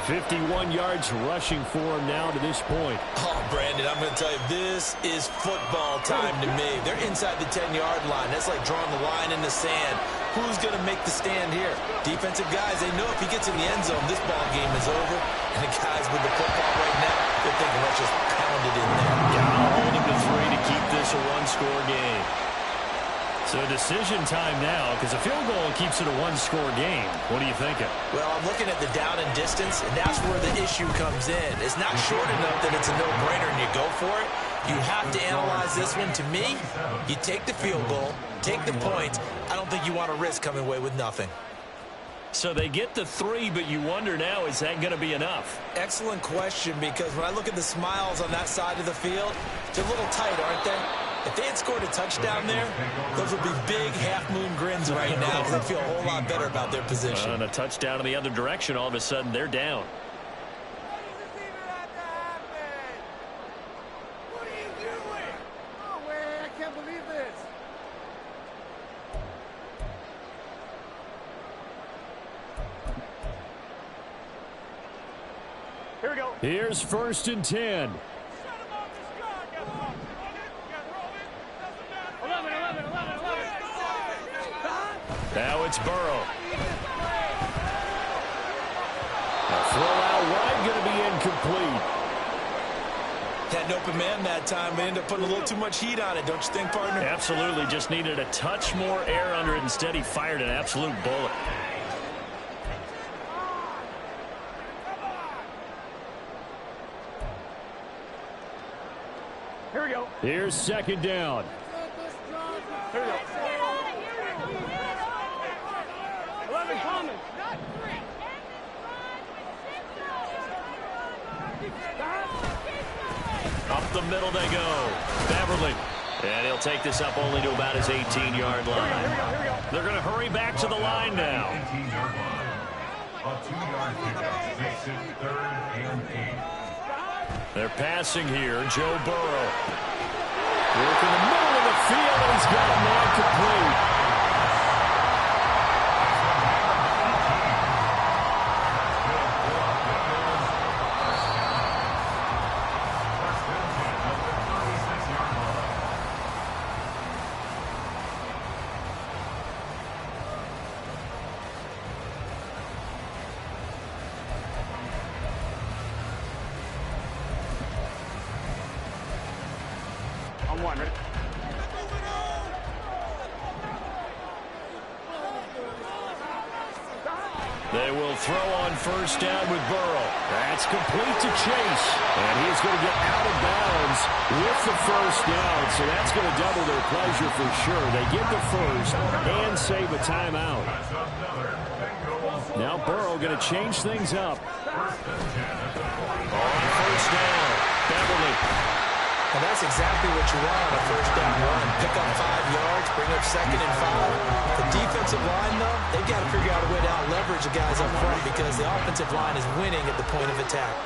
51 yards rushing for him now to this point. Oh, Brandon, I'm going to tell you, this is football time to me. They're inside the 10-yard line. That's like drawing the line in the sand. Who's going to make the stand here? Defensive guys, they know if he gets in the end zone, this ball game is over. And the guys with the football right now, they're thinking, let's just pound it in there. Gotta hold him to 3 to keep this a 1-score game. So decision time now, because a field goal keeps it a 1-score game. What are you thinking? Well, I'm looking at the down and distance, and that's where the issue comes in. It's not short enough that it's a no-brainer and you go for it. You have to analyze this one. To me, you take the field goal, take the point. I don't think you want to risk coming away with nothing. So they get the 3, but you wonder now, is that going to be enough? Excellent question, because when I look at the smiles on that side of the field, they're a little tight, aren't they? If they had scored a touchdown there, those would be big half-moon grins right now because they feel a whole lot better about their position. And a touchdown in the other direction, all of a sudden they're down. What are you doing? No way, I can't believe this. Here we go. Here's 1st and 10. Now it's Burrow. A throw out wide, going to be incomplete. Had an open man that time, but ended up putting a little too much heat on it, don't you think, partner? Absolutely, just needed a touch more air under it. Instead, he fired an absolute bullet. Here we go. Here's 2nd down. Here we go. Up the middle they go. Beverly. And he'll take this up only to about his 18-yard line. They're going to hurry back to the line now. 18-yard line. A 2-yard pickup makes it 3rd and 8. They're passing here. Joe Burrow. Work in the middle of the field, and he's got a man complete. On one, ready? They will throw on first down with Burrow. That's complete to Chase. And he's going to get out of bounds with the first down. So that's going to double their pleasure for sure. They get the first and save a timeout. Now Burrow going to change things up. On first down, Beverly. And that's exactly what you want on a first down run. Pick up 5 yards, bring up 2nd and 5. The defensive line, though, they've got to figure out a way to out-leverage the guys up front because the offensive line is winning at the point of attack.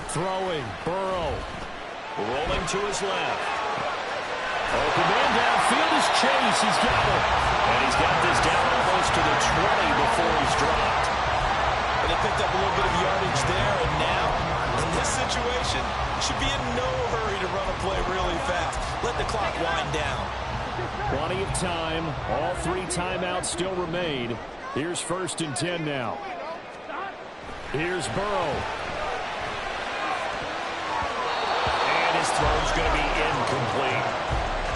Throwing, Burrow. Rolling to his left. Open man downfield is Chase. He's got it. And he's got this down almost to the 20 before he's dropped. And they picked up a little bit of yardage there, and now, in this situation, you should be in no hurry to run a play really fast. Let the clock wind down. Plenty of time. All 3 timeouts still remain. Here's 1st and 10 now. Here's Burrow. And his throw's going to be incomplete.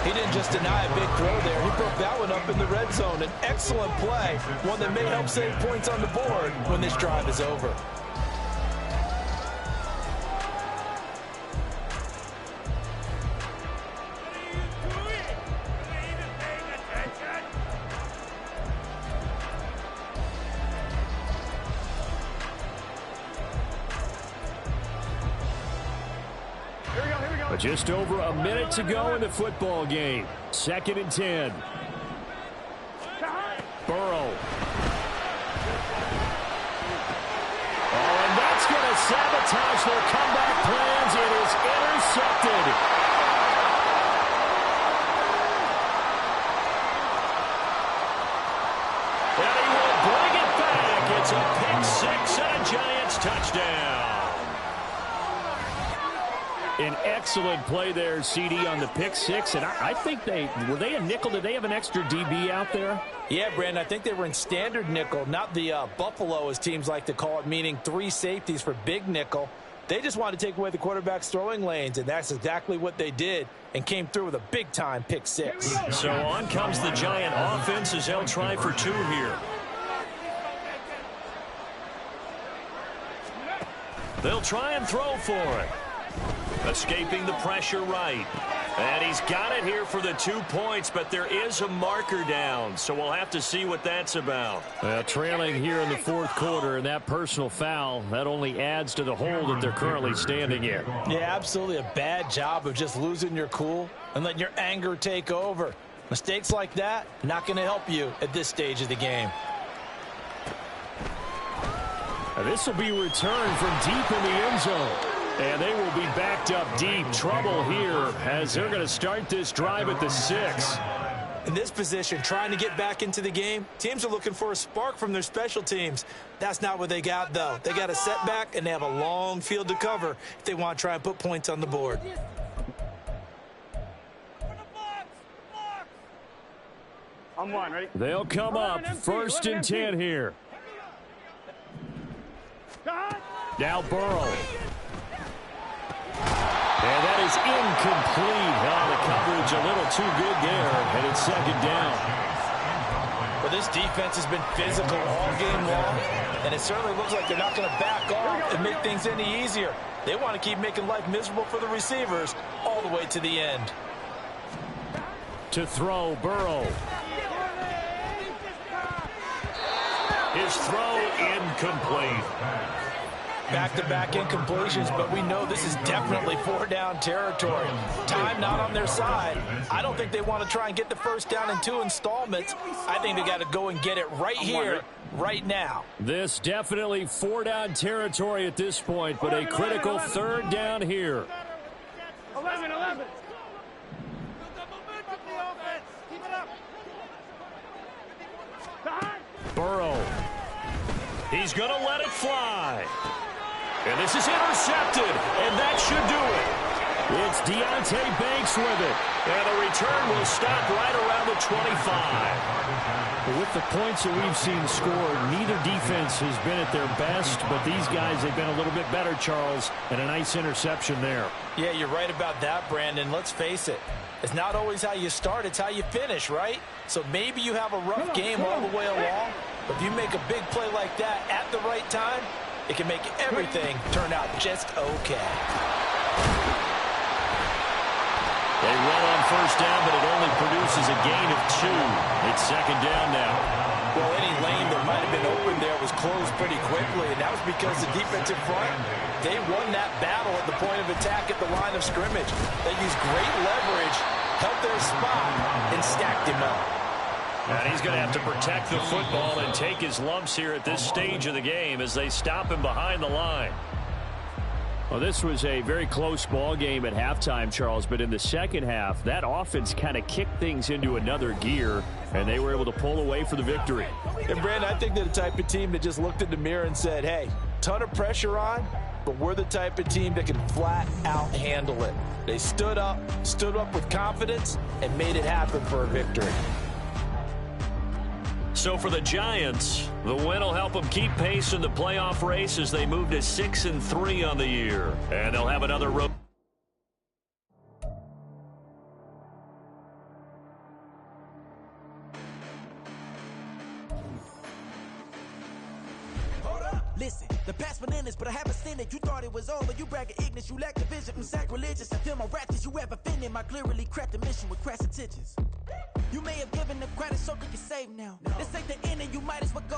He didn't just deny a big throw there. He broke that one up in the red zone. An excellent play, one that may help save points on the board when this drive is over. But just over a minute to go in the football game. 2nd and 10. Burrow. Oh, and that's going to sabotage their comeback plans. It is intercepted. And he will bring it back. It's a pick 6 and a Giants touchdown. An excellent play there, CD, on the pick 6. And I think were they a nickel? Did they have an extra DB out there? Yeah, Brandon, I think they were in standard nickel, not the Buffalo, as teams like to call it, meaning 3 safeties for big nickel. They just wanted to take away the quarterback's throwing lanes, and that's exactly what they did and came through with a big-time pick 6. So on comes the Giant offense as they'll try for 2 here. They'll try and throw for it. Escaping the pressure right. And he's got it here for the 2 points, but there is a marker down, so we'll have to see what that's about. Trailing here in the 4th quarter, and that personal foul, that only adds to the hole that they're currently standing in. Yeah, absolutely a bad job of just losing your cool and letting your anger take over. Mistakes like that, not going to help you at this stage of the game. This will be returned from deep in the end zone. And they will be backed up deep. Trouble here as they're going to start this drive at the 6. In this position, trying to get back into the game, teams are looking for a spark from their special teams. That's not what they got, though. They got a setback, and they have a long field to cover if they want to try and put points on the board. On one, ready? They'll come up 1st and 10 here. Now Burrow. And that is incomplete. The coverage a little too good there, and it's 2nd down. Well, this defense has been physical all game long, and it certainly looks like they're not going to back off and make things any easier. They want to keep making life miserable for the receivers all the way to the end. To throw, Burrow. His throw incomplete. Back-to-back incompletions, but we know this is definitely 4-down territory. Time not on their side. I don't think they want to try and get the first down in 2 installments. I think they got to go and get it right here, right now. This definitely 4-down territory at this point, but a critical 3rd down here. 11. Burrow. He's going to let it fly. And this is intercepted, and that should do it. It's Deonte Banks with it. And the return will stop right around the 25. With the points that we've seen scored, neither defense has been at their best, but these guys have been a little bit better, Charles, and a nice interception there. Yeah, you're right about that, Brandon. Let's face it. It's not always how you start, it's how you finish, right? So maybe you have a rough game all the way along, but if you make a big play like that at the right time, it can make everything turn out just okay. They run on first down, but it only produces a gain of 2. It's 2nd down now. Well, any lane that might have been open there was closed pretty quickly, and that was because the defensive front, they won that battle at the point of attack at the line of scrimmage. They used great leverage, held their spot, and stacked him up. And he's going to have to protect the football and take his lumps here at this stage of the game as they stop him behind the line. Well, this was a very close ball game at halftime, Charles, but in the second half, that offense kind of kicked things into another gear, and they were able to pull away for the victory. And, Brandon, I think they're the type of team that just looked in the mirror and said, hey, ton of pressure on, but we're the type of team that can flat out handle it. They stood up with confidence, and made it happen for a victory. So for the Giants, the win will help them keep pace in the playoff race as they move to 6-3 on the year. And they'll have another road. Listen, the past bananas, but I haven't seen it. You thought it was over. You bragging ignorance. You lack the vision from sacrilegious. I feel my raptors. You ever offended my clearly crafted mission with crass intentions. You may have given the credit so they can save now. This ain't the end and you might as well go.